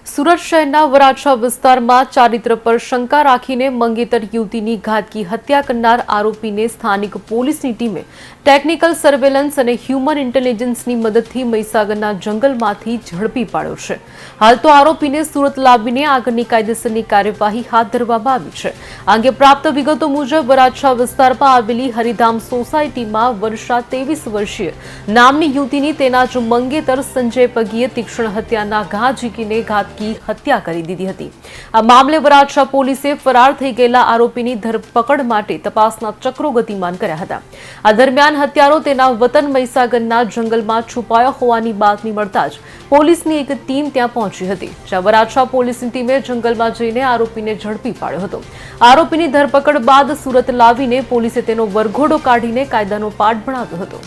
સુરત શહેરના વરાછા વિસ્તારમાં ચારિત્ર પર શંકા રાખીને મંગેતર યુવતીની ઘાતકી હત્યા કરનાર આરોપીને સ્થાનિક પોલીસની ટીમે ટેકનિકલ સર્વેલન્સ અને હ્યુમન ઇન્ટેલિજન્સની મદદથી મહીસાગરના જંગલમાંથી ઝડપી પાડ્યો છે। હાલ તો આરોપીને સુરત લાવીને આગળની કાયદેસરની કાર્યવાહી હાથ ધરવામાં આવી છે। આ અંગે પ્રાપ્ત વિગતો મુજબ વરાછા વિસ્તારમાં આવેલી હરિધામ સોસાયટીમાં વર્ષા 23 વર્ષીય નામની યુવતીની તેના જ મંગેતર સંજય પગીએ તીક્ષ્ણ હત્યાના ઘા ઝીકીને ઘાતકી હત્યા કરી દીધી હતી। આ મામલે વરાછા પોલીસે ફરાર થઈ ગયેલા આરોપીની ધરપકડ માટે તપાસના ચક્રો ગતિમાન કર્યા હતા। આ દરમિયાન હત્યારો તેના વતન મહીસાગરના જંગલમાં છુપાયો હોવાની બાતમી મળતા જ પોલીસની એક ટીમ ત્યાં પહોંચી હતી, જ્યાં વરાછા પોલીસની ટીમે જંગલમાં જઈને આરોપીને ઝડપી પાડ્યો હતો। આરોપીની ધરપકડ બાદ સુરત લાવીને પોલીસે તેનો વરઘોડો કાઢીને કાયદાનો પાઠ ભણાવ્યો હતો।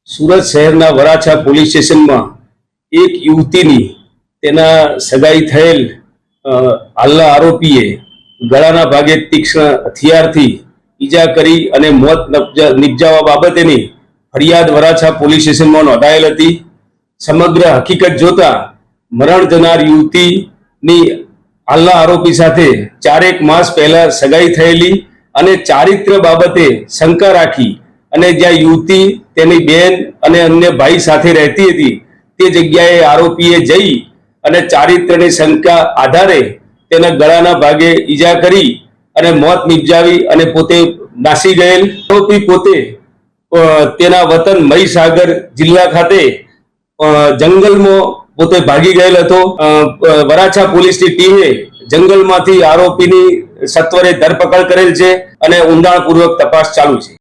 સુરત શહેરના વરાછા પોલીસ સ્ટેશનમાં એક યુવતીની તેના સગાઈ થયેલ હાલના આરોપીએ ગળાના ભાગે તીક્ષ્ણ હથિયારથી ઈજા કરી અને મોત નિપજાવવા બાબતેની ફરિયાદ વરાછા પોલીસ સ્ટેશનમાં નોંધાયેલ હતી। સમગ્ર હકીકત જોતા મરણ જનાર યુવતીની હાલના આરોપી સાથે 4 માસ પહેલા સગાઈ થયેલી અને ચારિત્ર બાબતે શંકા રાખી અને જ્યાં યુવતી તેની બેન અને અન્ય ભાઈ સાથે રહેતી હતી તે જગ્યાએ આરોપીએ જઈ અને ચારિત્રની શંકા આધારે તેના ગળાના ભાગે ઈજા કરી અને મોત નિપજાવી અને પોતે નાસી ગયેલ। આરોપી પોતે તેના વતન મહીસાગર જિલ્લા ખાતે જંગલમાં પોતે ભાગી ગયેલ હતો। વરાછા પોલીસની ટીમે જંગલમાંથી આરોપીની સત્વરે ધરપકડ કરેલ છે અને ઊંડાણપૂર્વક તપાસ ચાલુ છે।